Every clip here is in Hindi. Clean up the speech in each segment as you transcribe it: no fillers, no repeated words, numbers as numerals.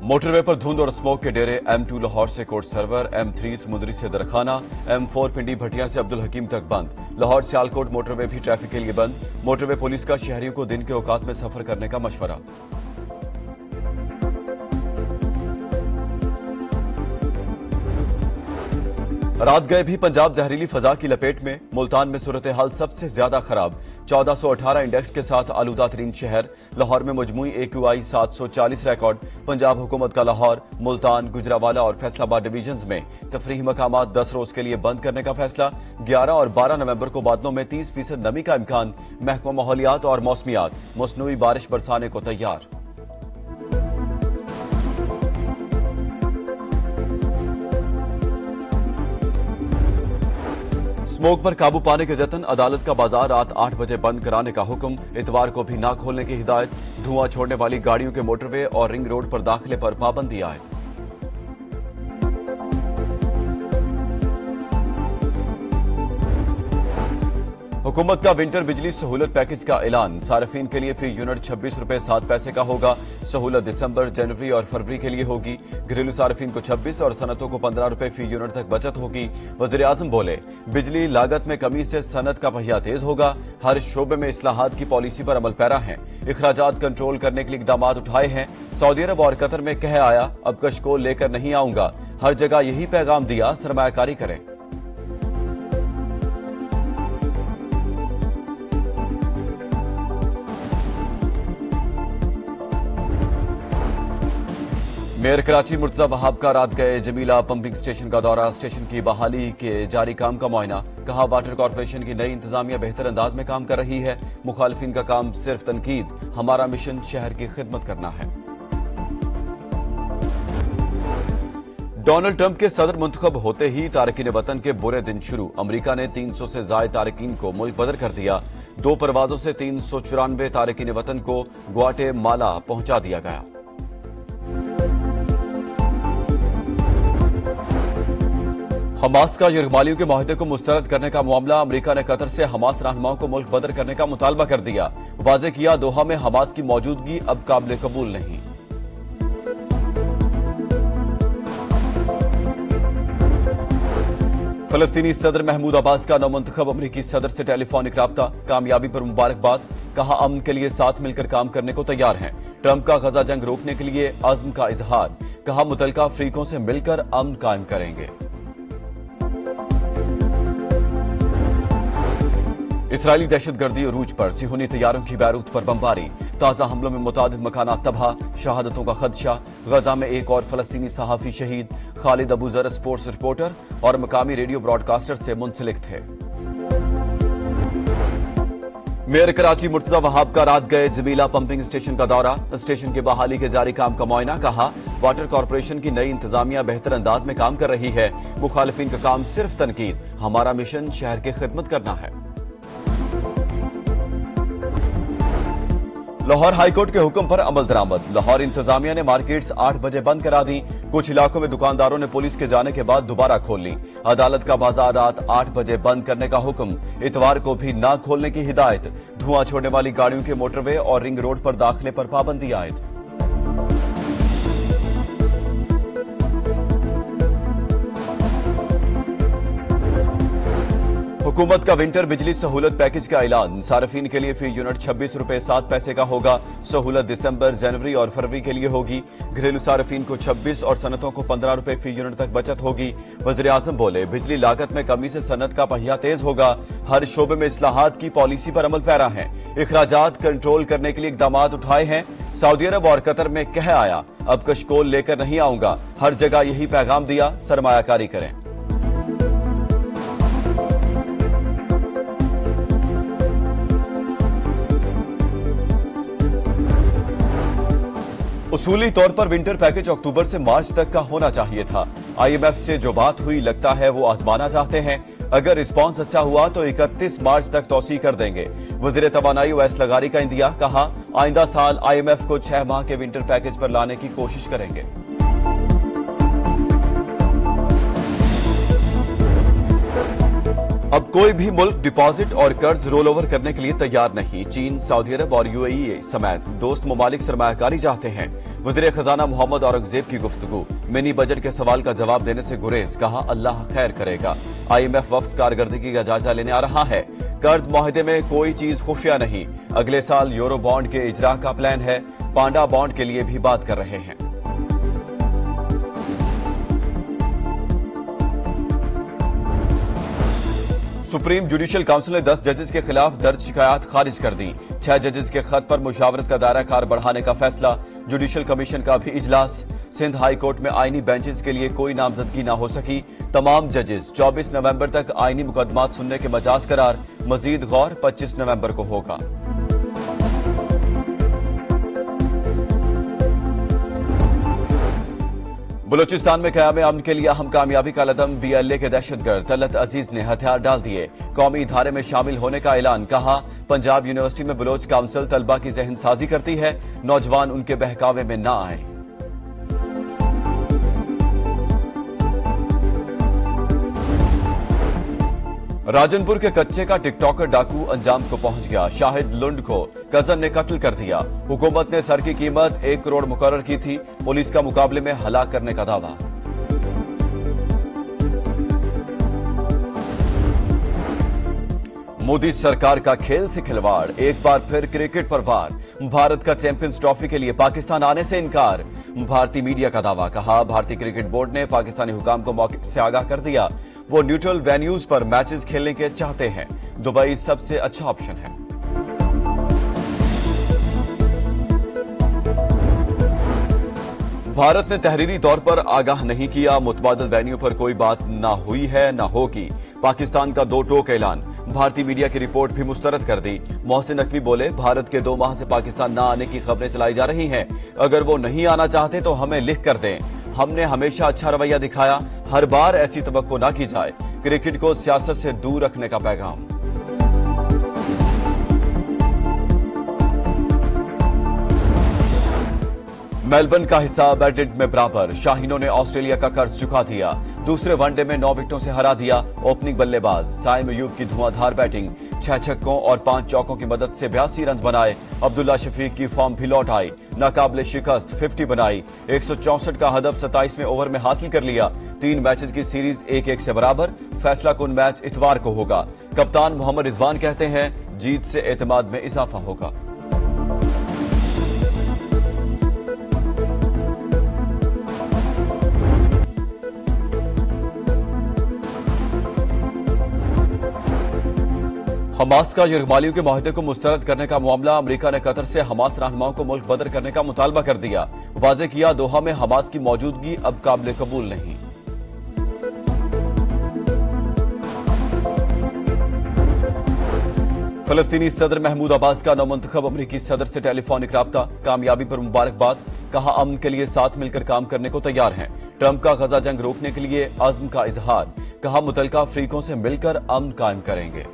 मोटरवे पर धुंध और स्मोक के डेरे M2 लाहौर से कोट सरवर, M3 समुद्री से दरखाना, M4 पिंडी भटिया से अब्दुल हकीम तक बंद। लाहौर सियालकोट मोटरवे भी ट्रैफिक के लिए बंद। मोटरवे पुलिस का शहरियों को दिन के औकात में सफर करने का मशवरा। रात गए भी पंजाब जहरीली फजा की लपेट में। मुल्तान में सूरत हाल सबसे ज्यादा खराब, 1418 इंडेक्स के साथ आलूदा तरीन शहर। लाहौर में मजमूई AQI 740 रिकॉर्ड। पंजाब हुकूमत का लाहौर, मुल्तान, गुजरावाला और फैसलाबाद डिवीजन में तफरीही मकामात 10 रोज के लिए बंद करने का फैसला। 11 और 12 नवंबर को बादलों में 30% नमी का इम्कान। महकमा माहौलियात और मौसमियात मसनूई बारिश बरसाने को तैयार। स्मोक पर काबू पाने के जतन, अदालत का बाजार रात 8 बजे बंद कराने का हुक्म। इतवार को भी ना खोलने की हिदायत। धुआं छोड़ने वाली गाड़ियों के मोटरवे और रिंग रोड पर दाखिले पर पाबंदी आए। हुकूमत का विंटर बिजली सहूलत पैकेज का ऐलान। सार्फिन के लिए फी यूनिट 26 रुपए 7 पैसे का होगा। सहूलत दिसंबर, जनवरी और फरवरी के लिए होगी। घरेलू सार्फिन को 26 और सनतों को 15 रुपए फी यूनिट तक बचत होगी। वज़ीर आज़म बोले, बिजली लागत में कमी से सनत का पहिया तेज होगा। हर शोबे में इस्लाहात की पॉलिसी पर अमल पैरा है। इखराजात कंट्रोल करने के लिए इकदाम उठाए हैं। सऊदी अरब और कतर में कह आया, अब कशको लेकर नहीं आऊंगा। हर जगह यही पैगाम दिया, सरमायाकारी करें। मेयर कराची मुर्तजा वहाब का रात गए जमीला पंपिंग स्टेशन का दौरा। स्टेशन की बहाली के जारी काम का मुआयना। कहा, वाटर कॉर्पोरेशन की नई इंतजामिया बेहतर अंदाज में काम कर रही है। मुखालिफिन का काम सिर्फ तनकीद। हमारा मिशन शहर की खिदमत करना है। डोनाल्ड ट्रंप के सदर मुंतखब होते ही तारकीन वतन के बुरे दिन शुरू। अमरीका ने 300 से ज्यादा तारकीन को मुल्क बदर कर दिया। 2 परवाजों से 394 तारकीन वतन को ग्वाटेमाला पहुंचा दिया गया। हमास का यरगमालियों के माहिदे को मुस्तरद करने का मामला। अमरीका ने कतर से हमास रहनुमाओं को मुल्क बदर करने का मुतालबा कर दिया। वाज़ेह किया, दोहा में हमास की मौजूदगी अब काबिल कबूल नहीं। फलस्तीनी सदर महमूद अब्बास का नौमुंतखब अमरीकी सदर से टेलीफोनिक राब्ता। कामयाबी पर मुबारकबाद। कहा, अमन के लिए साथ मिलकर काम करने को तैयार हैं। ट्रंप का गजा जंग रोकने के लिए अज़्म का इजहार। कहा, मुतल्लिका अफ्रीकों से मिलकर अमन कायम करेंगे। इसराइली दहशतगर्दी उरूज पर। सिहोनी तैयारों की बैरूत पर बमबारी। ताजा हमलों में मुतादिद मकानात तबाह। शहादतों का खदशा। गजा में एक और फलस्तीनी सहाफी शहीद। खालिद अबू जर स्पोर्ट्स रिपोर्टर और मकामी रेडियो ब्रॉडकास्टर से मुंसलिक थे। मेयर कराची मुर्तजा वहाब का रात गए जमीला पंपिंग स्टेशन का दौरा। स्टेशन की बहाली के जारी काम का मुआयना। कहा, वाटर कॉर्पोरेशन की नई इंतजामिया बेहतर अंदाज में काम कर रही है। मुखालिफिन का काम सिर्फ तनकीद। हमारा मिशन शहर की खिदमत करना है। लाहौर हाईकोर्ट के हुक्म पर अमल दरामद। लाहौर इंतजामिया ने मार्केट्स 8 बजे बंद करा दी। कुछ इलाकों में दुकानदारों ने पुलिस के जाने के बाद दोबारा खोल ली। अदालत का बाजार रात 8 बजे बंद करने का हुक्म। इतवार को भी ना खोलने की हिदायत। धुआं छोड़ने वाली गाड़ियों के मोटरवे और रिंग रोड पर दाखिले पर पाबंदी आयद। हुकूमत का विंटर बिजली सहूलत पैकेज का ऐलान। सार्फिन के लिए फी यूनिट 26 रुपए 7 पैसे का होगा। सहूलत दिसंबर, जनवरी और फरवरी के लिए होगी। घरेलू सार्फिन को 26 और सनतों को 15 रुपए फी यूनिट तक बचत होगी। वज़ीर आज़म बोले, बिजली लागत में कमी से सनत का पहिया तेज होगा। हर शोबे में इस्लाहात की पॉलिसी पर अमल पैरा है। इखराजात कंट्रोल करने के लिए इकदाम उठाए हैं। सऊदी अरब और कतर में कह आया, अब कशकोल लेकर नहीं आऊंगा। हर जगह यही पैगाम दिया, सरमायाकारी करें। उसूली तौर पर विंटर पैकेज अक्टूबर से मार्च तक का होना चाहिए था। IMF से जो बात हुई, लगता है वो आजमाना चाहते हैं। अगर रिस्पांस अच्छा हुआ तो 31 मार्च तक तौसी कर देंगे। वज़ीर तवानाई ओवैस लगारी का इंदिया। कहा, आइंदा साल IMF को 6 माह के विंटर पैकेज पर लाने की कोशिश करेंगे। अब कोई भी मुल्क डिपॉजिट और कर्ज रोल ओवर करने के लिए तैयार नहीं। चीन, सऊदी अरब और यूएई समेत दोस्त ममालिक सरमायाकारी चाहते हैं। वज़ीर खजाना मोहम्मद औरंगजेब की गुफ्तगू। मिनी बजट के सवाल का जवाब देने से गुरेज, कहा अल्लाह खैर करेगा। IMF वफ्द कारकर्दगी का जायजा लेने आ रहा है। कर्ज मुआहदे में कोई चीज खुफिया नहीं। अगले साल यूरो बॉन्ड के इजरा का प्लान है। पांडा बॉन्ड के लिए भी बात कर रहे हैं। सुप्रीम जुडिशियल काउंसिल ने 10 जजेस के खिलाफ दर्ज शिकायत खारिज कर दी। 6 जजेस के खत पर मुशावरत का दायरा कार बढ़ाने का फैसला। जुडिशियल कमीशन का भी इजलास। सिंध हाई कोर्ट में आईनी बेंचेस के लिए कोई नामजदगी न हो सकी। तमाम जजेस 24 नवंबर तक आईनी मुकदमात सुनने के मजाज करार। मजीद गौर 25 नवंबर को होगा। बलूचिस्तान में क़याम अमन के लिए अहम कामयाबी का लदम। BLA के दहशतगर्द तलत अजीज ने हथियार डाल दिए। कौमी इधारे में शामिल होने का ऐलान। कहा पंजाब यूनिवर्सिटी में बलोच काउंसिल तलबा की जहन साजी करती है। नौजवान उनके बहकावे में न आए। राजनपुर के कच्चे का टिकटॉकर डाकू अंजाम को पहुंच गया। शाहिद लुंड को कजन ने कत्ल कर दिया। हुकूमत ने सर की कीमत 1 करोड़ मुकर्रर की थी। पुलिस का मुकाबले में हलाक करने का दावा। मोदी सरकार का खेल से खिलवाड़। एक बार फिर क्रिकेट पर वार। भारत का चैंपियंस ट्रॉफी के लिए पाकिस्तान आने से इनकार। भारतीय मीडिया का दावा। कहा भारतीय क्रिकेट बोर्ड ने पाकिस्तानी हुकाम को मौके से आगाह कर दिया। वो न्यूट्रल वेन्यूज पर मैचेस खेलने के चाहते हैं। दुबई सबसे अच्छा ऑप्शन है। भारत ने तहरीरी तौर पर आगाह नहीं किया। मुतबादिल वेन्यू पर कोई बात ना हुई है न होगी। पाकिस्तान का 2 टोक ऐलान। भारतीय मीडिया की रिपोर्ट भी मुस्तरद कर दी। मोहसिन नकवी बोले भारत के 2 माह से पाकिस्तान न आने की खबरें चलाई जा रही हैं। अगर वो नहीं आना चाहते तो हमें लिख कर दें। हमने हमेशा अच्छा रवैया दिखाया। हर बार ऐसी तवक्को न की जाए। क्रिकेट को सियासत से दूर रखने का पैगाम। मेलबर्न का हिसाब एडिलेड में बराबर। शाहीनों ने ऑस्ट्रेलिया का कर्ज चुका दिया। दूसरे वनडे में 9 विकेटों से हरा दिया ओपनिंग बल्लेबाज साइम अयूब की धुआंधार बैटिंग। 6 छक्कों और 5 चौकों की मदद से 82 रन बनाए। अब्दुल्ला शफीक की फॉर्म भी लौट आई। नाकाबिले शिकस्त 50 बनाई। 164 का हदफ 27वें ओवर में हासिल कर लिया। 3 मैचेस की सीरीज 1-1 से बराबर। फैसला कुन मैच इतवार को होगा। कप्तान मोहम्मद रिजवान कहते हैं जीत से एतमाद में इजाफा होगा। हमास का यरगमालियों के माहदे को मुस्तरद करने का मामला। अमेरिका ने कतर से हमास रहनुमाओं को मुल्क बदर करने का मुतालबा कर दिया। वाज़ेह किया दोहा में हमास की मौजूदगी अब काबिल कबूल नहीं। फलस्तीनी सदर महमूद अब्बास का नौमुंतखब अमरीकी सदर से टेलीफोनिक राब्ता। कामयाबी पर मुबारकबाद। कहा अमन के लिए साथ मिलकर काम करने को तैयार हैं। ट्रंप का गजा जंग रोकने के लिए अज़्म का इजहार। कहा मुतल्लिका अफ्रीकों से मिलकर अमन कायम करेंगे।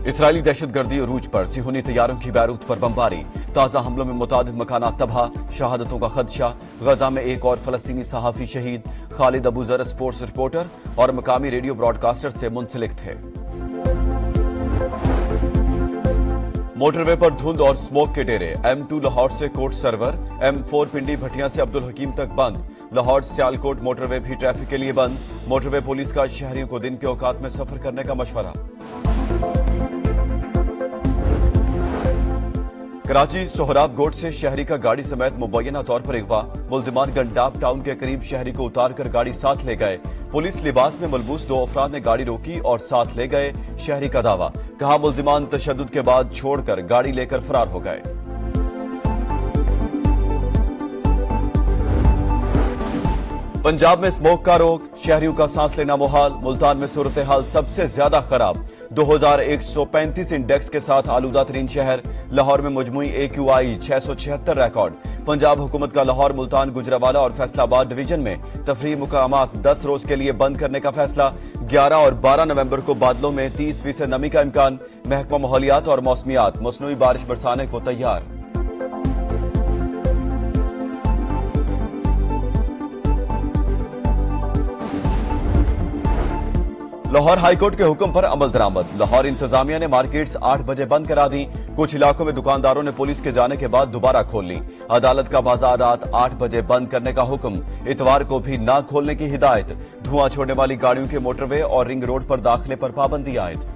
इसराइली दहशतगर्दी अरूज पर। सिहोनी तैयारों की बैरूत पर बमबारी। ताजा हमलों में मुतादिद मकानात तबाह। शहादतों का खदशा। गजा में एक और फलस्तीनी सहाफी शहीद। खालिद अबू जर स्पोर्ट्स रिपोर्टर और मकामी रेडियो ब्रॉडकास्टर से मुंसलिक थे। मोटरवे पर धुंध और स्मोक के डेरे। M2 लाहौर से कोट सरवर। M4 पिंडी भटिया से अब्दुल हकीम तक बंद। लाहौर सियालकोट मोटरवे भी ट्रैफिक के लिए बंद। मोटरवे पुलिस का शहरियों को दिन के औकात में सफर करने का मशवरा। कराची सोहराब गोट से शहरी का गाड़ी समेत मुबैना तौर पर अगवा। मुल्जिमान गंडाब टाउन के करीब शहरी को उतारकर गाड़ी साथ ले गए। पुलिस लिबास में मलबूस 2 अफराद ने गाड़ी रोकी और साथ ले गए। शहरी का दावा। कहा मुल्जिमान तशद्दुद के बाद छोड़कर गाड़ी लेकर फरार हो गए। पंजाब में स्मोक का रोक। शहरियों का सांस लेना मुहाल। मुल्तान में सूरत हाल सबसे ज्यादा खराब। 2135 इंडेक्स के साथ आलूदा तरीन शहर। लाहौर में मजमुई AQI 676 रिकॉर्ड। पंजाब हुकूमत का लाहौर, मुल्तान, गुजरावाला और फैसलाबाद डिवीजन में तफरीह मुकामात 10 रोज के लिए बंद करने का फैसला। 11 और 12 नवंबर को बादलों में 30% नमी का इम्कान। महकमा माहौलियात और मौसमियात मसनूई बारिश बरसाने को तैयार। लाहौर हाईकोर्ट के हुक्म पर अमल दरामद। लाहौर इंतजामिया ने मार्केट्स 8 बजे बंद करा दी। कुछ इलाकों में दुकानदारों ने पुलिस के जाने के बाद दोबारा खोल ली। अदालत का बाजार रात 8 बजे बंद करने का हुक्म। इतवार को भी न खोलने की हिदायत। धुआं छोड़ने वाली गाड़ियों के मोटरवे और रिंग रोड पर दाखिले पर पाबंदी आयद।